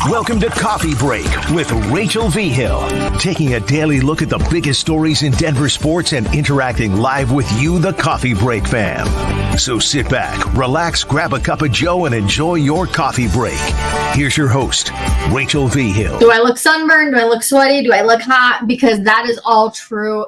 Welcome to Coffee Break with Rachel V. Hill, taking a daily look at the biggest stories in Denver sports and interacting live with you, the Coffee Break fam. So sit back, relax, grab a cup of joe, and enjoy your coffee break. Here's your host, Rachel V. Hill. Do I look sunburned? Do I look sweaty? Do I look hot? Because that is all true.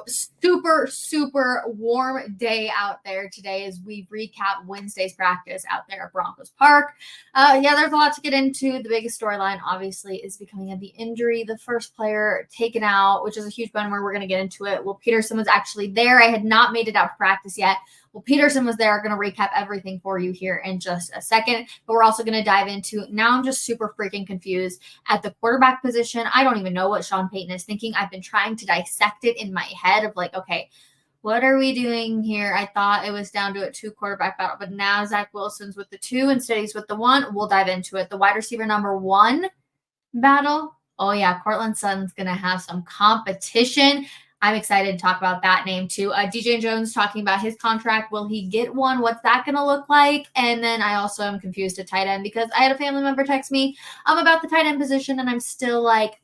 Super warm day out there today as we recap Wednesday's practice out there at Broncos Park. There's a lot to get into. The biggest storyline, obviously, is becoming of the injury. The first player taken out, which is a huge bummer. We're going to get into it. Will Peterson was actually there. I had not made it out to practice yet. Well, Peterson was there. Going to recap everything for you here in just a second. But we're also going to dive into, now I'm just super freaking confused at the quarterback position. I don't even know what Sean Payton is thinking. I've been trying to dissect it in my head of like, okay, what are we doing here? I thought it was down to a 2 quarterback battle, but now Zach Wilson's with the 2 instead he's with the 1. We'll dive into it. The wide receiver number 1 battle. Oh yeah, Cortland Sutton's going to have some competition. I'm excited to talk about that name too. DJ Jones talking about his contract. Will he get one? What's that going to look like? And then I also am confused at tight end because I had a family member text me about the tight end position, and I'm still like,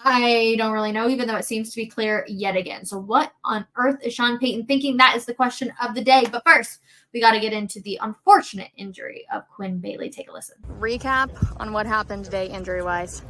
I don't really know, even though it seems to be clear yet again. So what on earth is Sean Payton thinking? That is the question of the day. But first, we got to get into the unfortunate injury of Quinn Bailey. Take a listen. Recap on what happened today injury-wise.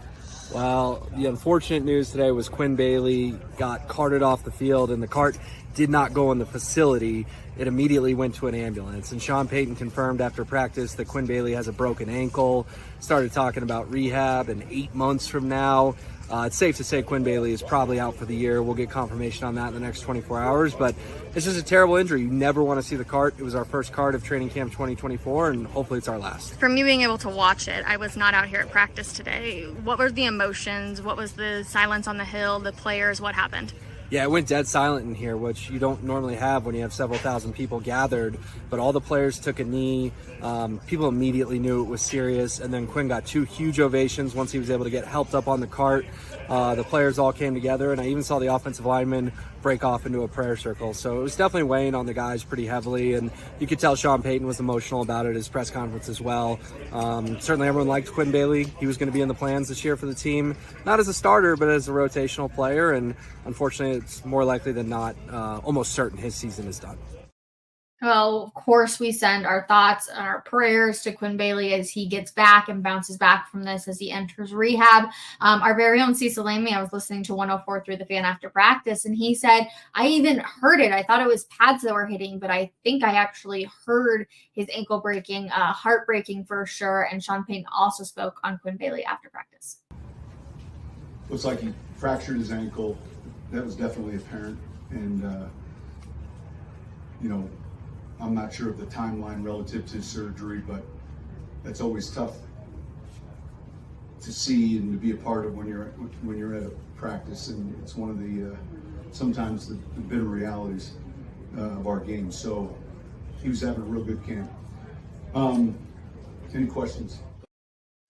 Well, the unfortunate news today was Quinn Bailey got carted off the field, and the cart did not go in the facility. It immediately went to an ambulance. And Sean Payton confirmed after practice that Quinn Bailey has a broken ankle, started talking about rehab, and 8 months from now, it's safe to say Quinn Bailey is probably out for the year. We'll get confirmation on that in the next 24 hours, but it's just a terrible injury. You never want to see the cart. It was our first cart of training camp 2024, and hopefully it's our last. From you being able to watch it, I was not out here at practice today. What were the emotions? What was the silence on the hill, the players? What happened? Yeah, it went dead silent in here, which you don't normally have when you have several thousand people gathered. But all the players took a knee. People immediately knew it was serious. And then Quinn got 2 huge ovations once he was able to get helped up on the cart. The players all came together, and I even saw the offensive lineman break off into a prayer circle. So it was definitely weighing on the guys pretty heavily. And you could tell Sean Payton was emotional about it at his press conference as well. Certainly everyone liked Quinn Bailey. He was going to be in the plans this year for the team, not as a starter, but as a rotational player. And unfortunately, it's more likely than not, almost certain his season is done. Well, of course, we send our thoughts and our prayers to Quinn Bailey as he gets back and bounces back from this as he enters rehab. Our very own Cecil Lamey, I was listening to 104 through the fan after practice, and he said, I even heard it. I thought it was pads that were hitting, but I think I actually heard his ankle breaking, heartbreaking for sure. And Sean Payton also spoke on Quinn Bailey after practice. Looks like he fractured his ankle. That was definitely apparent. And, I'm not sure of the timeline relative to surgery, but that's always tough to see and to be a part of when you're at a practice. And it's one of the sometimes the bitter realities of our game. So he was having a real good camp. Any questions?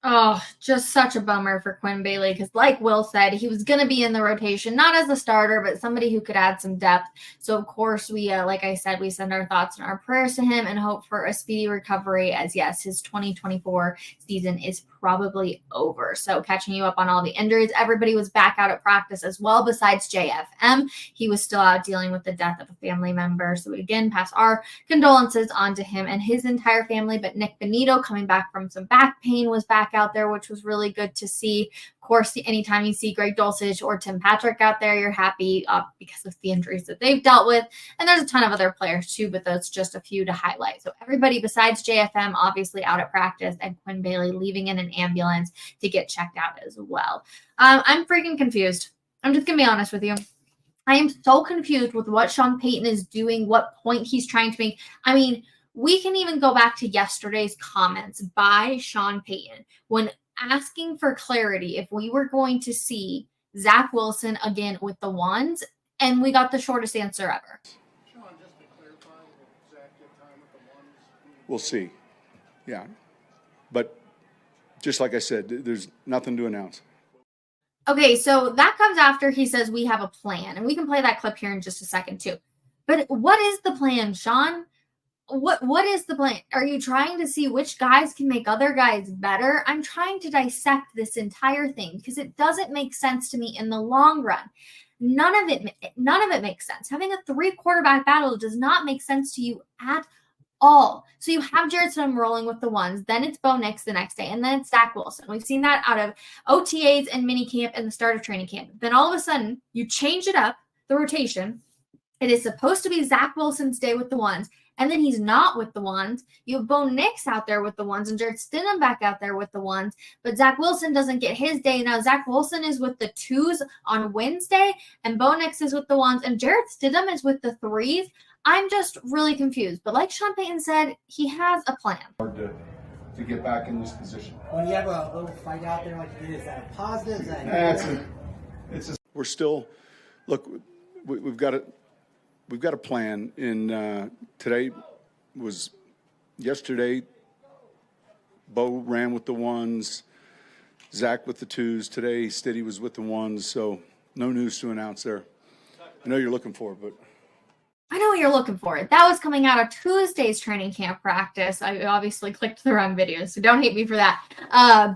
Oh, just such a bummer for Quinn Bailey because like Will said, he was going to be in the rotation, not as a starter, but somebody who could add some depth. So, of course, we, like I said, we send our thoughts and our prayers to him and hope for a speedy recovery as, yes, his 2024 season is probably over. So catching you up on all the injuries, everybody was back out at practice as well besides JFM. He was still out dealing with the death of a family member. So, again, pass our condolences on to him and his entire family. But Nick Benito coming back from some back pain was back out there, which was really good to see. Of course, anytime you see Greg Dulcich or Tim Patrick out there, you're happy because of the injuries that they've dealt with. And there's a ton of other players too, but that's just a few to highlight. So everybody besides JFM obviously out at practice, and Quinn Bailey leaving in an ambulance to get checked out as well. I'm freaking confused. I'm just going to be honest with you. I am so confused with what Sean Payton is doing, what point he's trying to make. I mean, we can even go back to yesterday's comments by Sean Payton when asking for clarity if we were going to see Zach Wilson again with the ones, and we got the shortest answer ever. Sean, just to clarify, will Zach get time with the ones? We'll see. Yeah. But just like I said, there's nothing to announce. Okay, so that comes after he says we have a plan, and we can play that clip here in just a second too. But what is the plan, Sean? what is the plan? Are you trying to see which guys can make other guys better? I'm trying to dissect this entire thing because it doesn't make sense to me in the long run. None of it makes sense. Having a 3 quarterback battle does not make sense to you at all. So you have Jared Stidham rolling with the ones, then it's Bo Nix the next day, and then it's Zach Wilson. We've seen that out of OTAs and minicamp and the start of training camp. Then all of a sudden, you change it up, the rotation. It is supposed to be Zach Wilson's day with the ones, and then he's not with the ones. You have Bo Nix out there with the ones and Jared Stidham back out there with the ones, but Zach Wilson doesn't get his day. Now Zach Wilson is with the 2s on Wednesday, and Bo Nix is with the ones, and Jared Stidham is with the 3s. I'm just really confused. But like Sean Payton said, he has a plan. Hard to get back in this position. When you have a little fight out there like you did, is that a positive? Is that We're still look. We've got a plan. In yesterday. Bo ran with the ones, Zach with the 2s. Today, Stiddy was with the ones. So no news to announce there. I know you're looking for it, but. I know what you're looking for. That was coming out of Tuesday's training camp practice. I obviously clicked the wrong video, so don't hate me for that.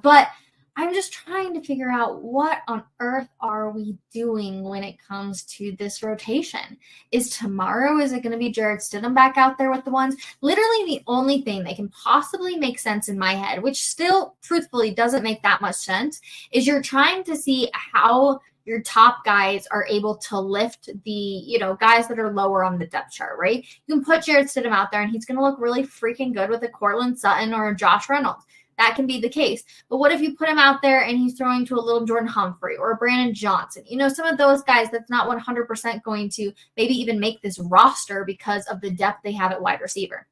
But I'm just trying to figure out what on earth are we doing when it comes to this rotation? Is it going to be Jared Stidham back out there with the ones? Literally the only thing that can possibly make sense in my head, which still truthfully doesn't make that much sense, is you're trying to see how your top guys are able to lift the, guys that are lower on the depth chart, right? You can put Jared Stidham out there and he's going to look really freaking good with a Cortland Sutton or a Josh Reynolds. That can be the case. But what if you put him out there and he's throwing to a little Jordan Humphrey or a Brandon Johnson? Some of those guys that's not 100% going to maybe even make this roster because of the depth they have at wide receiver.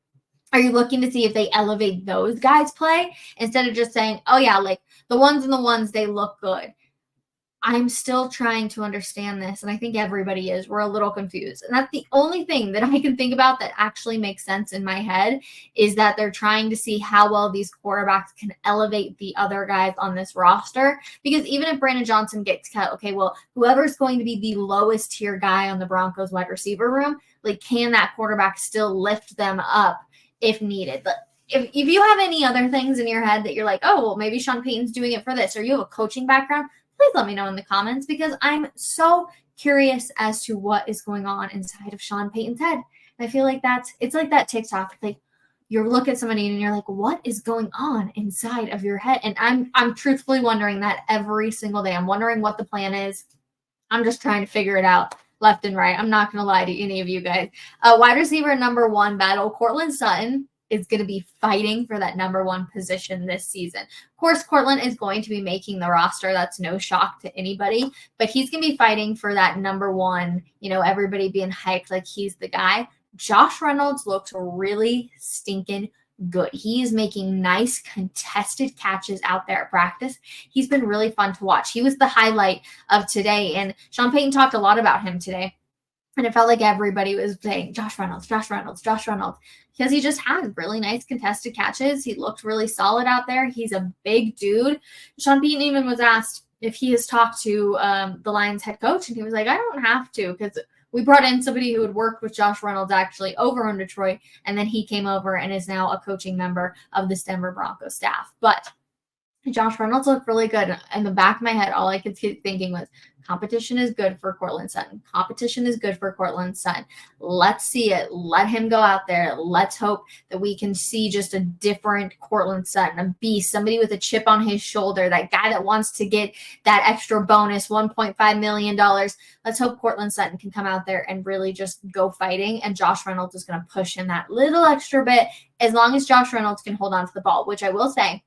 Are you looking to see if they elevate those guys' play instead of just saying, oh yeah, like the ones, they look good? I'm still trying to understand this, and I think everybody is. We're a little confused. And that's the only thing that I can think about that actually makes sense in my head, is that they're trying to see how well these quarterbacks can elevate the other guys on this roster. Because even if Brandon Johnson gets cut, okay, well, whoever's going to be the lowest tier guy on the Broncos wide receiver room, like, can that quarterback still lift them up if needed? But if you have any other things in your head that you're like, oh, well, maybe Sean Payton's doing it for this, or you have a coaching background, please let me know in the comments, because I'm so curious as to what is going on inside of Sean Payton's head. And I feel like it's like that TikTok, like you look at somebody and you're like, what is going on inside of your head? And I'm truthfully wondering that every single day. I'm wondering what the plan is. I'm just trying to figure it out left and right. I'm not going to lie to any of you guys. Wide receiver number 1 battle, Cortland Sutton is going to be fighting for that number 1 position this season. Of course, Cortland is going to be making the roster. That's no shock to anybody, but he's going to be fighting for that number 1, everybody being hyped like he's the guy. Josh Reynolds looks really stinking good. He is making nice contested catches out there at practice. He's been really fun to watch. He was the highlight of today, and Sean Payton talked a lot about him today. And it felt like everybody was saying, Josh Reynolds, because he just had really nice contested catches. He looked really solid out there. He's a big dude. Sean Payton even was asked if he has talked to the Lions head coach, and he was like, I don't have to, because we brought in somebody who had worked with Josh Reynolds actually over in Detroit, and then he came over and is now a coaching member of the Denver Broncos staff. But Josh Reynolds looked really good. In the back of my head, all I could keep thinking was, competition is good for Cortland Sutton. Competition is good for Cortland Sutton. Let's see it. Let him go out there. Let's hope that we can see just a different Cortland Sutton, a beast, somebody with a chip on his shoulder, that guy that wants to get that extra bonus, $1.5 million. Let's hope Cortland Sutton can come out there and really just go fighting, and Josh Reynolds is going to push him that little extra bit, as long as Josh Reynolds can hold on to the ball, which I will say,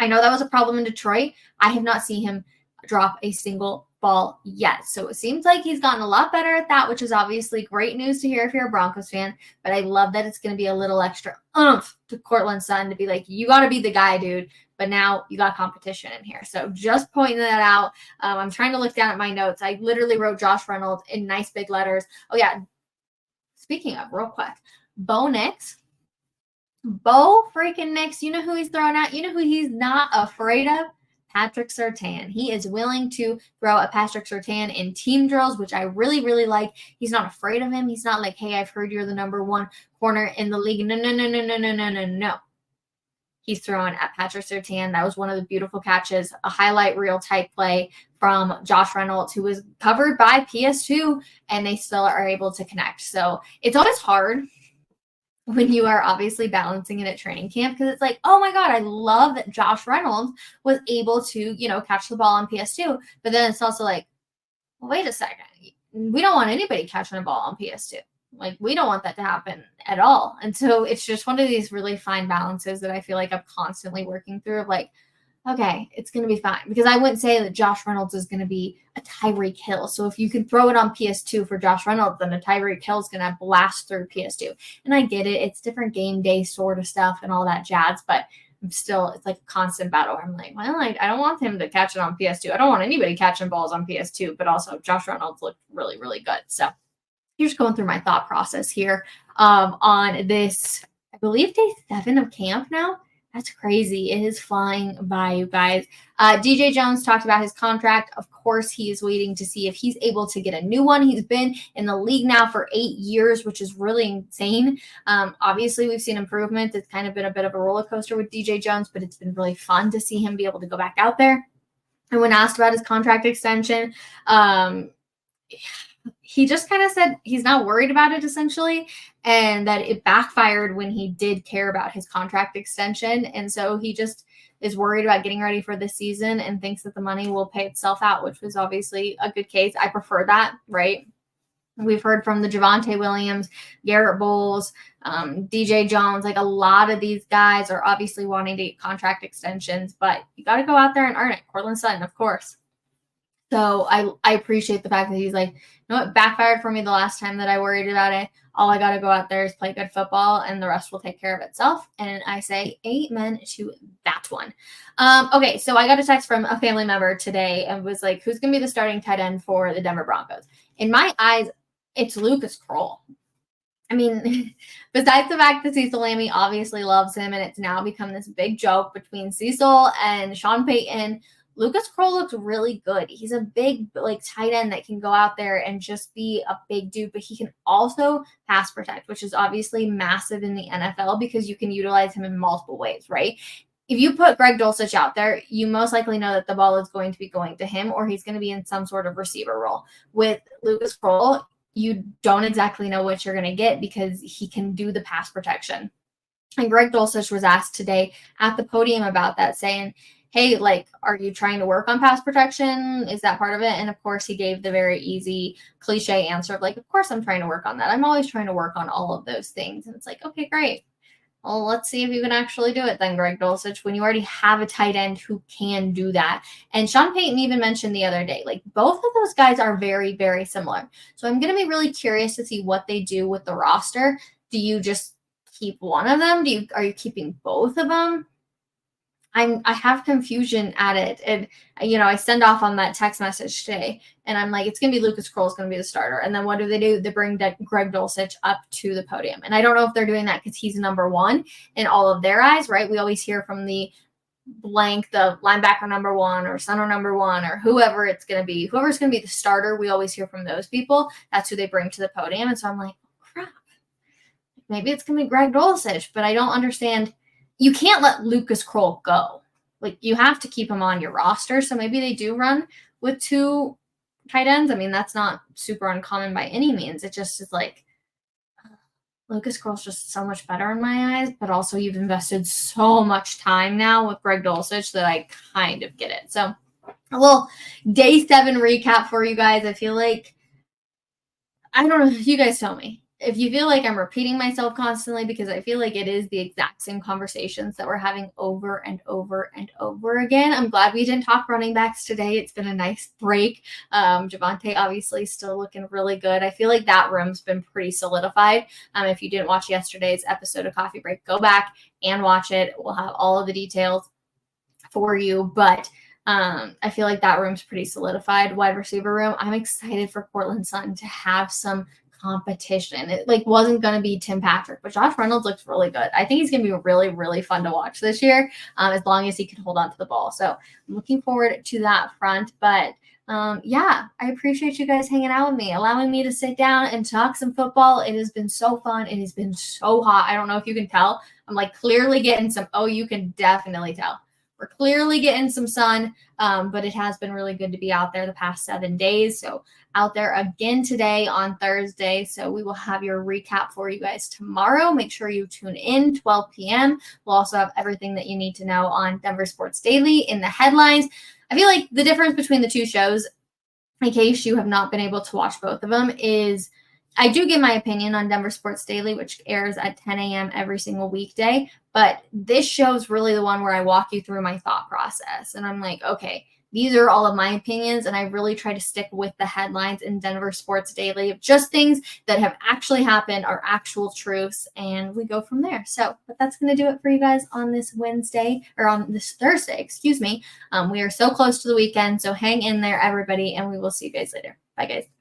I know that was a problem in Detroit. I have not seen him drop a single ball yet. So it seems like he's gotten a lot better at that, which is obviously great news to hear if you're a Broncos fan. But I love that it's going to be a little extra oomph to Cortland Sutton to be like, you got to be the guy, dude. But now you got competition in here. So just pointing that out. I'm trying to look down at my notes. I literally wrote Josh Reynolds in nice big letters. Oh, yeah. Speaking of, real quick, Bo freaking Nix, you know who he's throwing out? You know who he's not afraid of? Patrick Surtain. He is willing to throw a Patrick Surtain in team drills, which I really, really like. He's not afraid of him. He's not like, hey, I've heard you're the number one corner in the league. No. He's throwing at Patrick Surtain. That was one of the beautiful catches, a highlight reel type play from Josh Reynolds, who was covered by PS2, and they still are able to connect. So it's always hard when you are obviously balancing it at training camp, because it's like, oh my God, I love that Josh Reynolds was able to, catch the ball on PS2. But then it's also like, well, wait a second. We don't want anybody catching a ball on PS2. Like, we don't want that to happen at all. And so it's just one of these really fine balances that I feel like I'm constantly working through of like, okay, it's going to be fine. Because I wouldn't say that Josh Reynolds is going to be a Tyreek Hill. So if you can throw it on PS2 for Josh Reynolds, then a Tyreek Hill is going to blast through PS2. And I get it. It's different game day sort of stuff and all that jazz. But I'm still, it's like a constant battle. I'm like, well, I don't want him to catch it on PS2. I don't want anybody catching balls on PS2. But also Josh Reynolds looked really, really good. So you're just going through my thought process here on this, I believe, day 7 of camp now. That's crazy. It is flying by, you guys. DJ Jones talked about his contract. Of course, he is waiting to see if he's able to get a new one. He's been in the league now for 8 years, which is really insane. Obviously, we've seen improvement. It's kind of been a bit of a roller coaster with DJ Jones, but it's been really fun to see him be able to go back out there. And when asked about his contract extension, he just kind of said he's not worried about it, essentially, and that it backfired when he did care about his contract extension. And so he just is worried about getting ready for this season and thinks that the money will pay itself out, which was obviously a good case. I prefer that, right? We've heard from the Javonte Williams, Garrett Bowles, DJ Jones. Like, a lot of these guys are obviously wanting to get contract extensions, but you got to go out there and earn it. Courtland Sutton, of course. So I appreciate the fact that he's like, you know what, backfired for me the last time that I worried about it. All I got to go out there is play good football, and the rest will take care of itself. And I say amen to that one. Okay, so I got a text from a family member today and was like, who's going to be the starting tight end for the Denver Broncos? In my eyes, it's Lucas Kroll. I mean, besides the fact that Cecil Lammey obviously loves him, and it's now become this big joke between Cecil and Sean Payton, Lucas Kroll looks really good. He's a big, tight end that can go out there and just be a big dude, but he can also pass protect, which is obviously massive in the NFL because you can utilize him in multiple ways, right? If you put Greg Dulcich out there, you most likely know that the ball is going to be going to him, or he's going to be in some sort of receiver role. With Lucas Kroll, you don't exactly know what you're going to get because he can do the pass protection. And Greg Dulcich was asked today at the podium about that, saying, hey, are you trying to work on pass protection? Is that part of it? And of course, he gave the very easy cliche answer of of course I'm trying to work on that. I'm always trying to work on all of those things. And it's like, okay, great. Well, let's see if you can actually do it then, Greg Dulcich, when you already have a tight end who can do that. And Sean Payton even mentioned the other day, both of those guys are very, very similar. So I'm going to be really curious to see what they do with the roster. Do you just keep one of them? Are you keeping both of them? I have confusion at it. And, I send off on that text message today, and I'm like, it's going to be Lucas Kroll is going to be the starter. And then what do? They bring Greg Dulcich up to the podium. And I don't know if they're doing that because he's number one in all of their eyes, right? We always hear from the linebacker number one or center number one or whoever it's going to be. Whoever's going to be the starter, we always hear from those people. That's who they bring to the podium. And so I'm like, crap, maybe it's going to be Greg Dulcich, but I don't understand. You can't let Lucas Kroll go. You have to keep him on your roster. So maybe they do run with 2 tight ends. I mean, that's not super uncommon by any means. It just is Lucas Kroll's just so much better in my eyes, but also you've invested so much time now with Greg Dulcich that I kind of get it. So a little day 7 recap for you guys. I feel like, I don't know, you guys tell me. If you feel like I'm repeating myself constantly, because I feel like it is the exact same conversations that we're having over and over and over again. I'm glad we didn't talk running backs today. It's been a nice break. Javonte obviously still looking really good. I feel like that room's been pretty solidified. If you didn't watch yesterday's episode of Coffee Break, go back and watch it. We'll have all of the details for you, but I feel like that room's pretty solidified. Wide receiver room. I'm excited for Courtland Sutton to have some competition. It like wasn't going to be Tim Patrick, but Josh Reynolds looks really good. I think he's going to be really, really fun to watch this year, as long as he can hold on to the ball. So I'm looking forward to that front. But yeah, I appreciate you guys hanging out with me, allowing me to sit down and talk some football. It has been so fun. It has been so hot. I don't know if you can tell. I'm like clearly getting some, oh, you can definitely tell. We're clearly getting some sun, but it has been really good to be out there the past 7 days. So out there again today on Thursday. So we will have your recap for you guys tomorrow. Make sure you tune in 12 p.m. We'll also have everything that you need to know on Denver Sports Daily in the headlines. I feel like the difference between the two shows, in case you have not been able to watch both of them, is I do give my opinion on Denver Sports Daily, which airs at 10 a.m. every single weekday. But this show is really the one where I walk you through my thought process. And I'm like, okay, these are all of my opinions. And I really try to stick with the headlines in Denver Sports Daily of just things that have actually happened, are actual truths. And we go from there. So, but that's going to do it for you guys on this Wednesday, or on this Thursday, excuse me. We are so close to the weekend. So hang in there, everybody. And we will see you guys later. Bye, guys.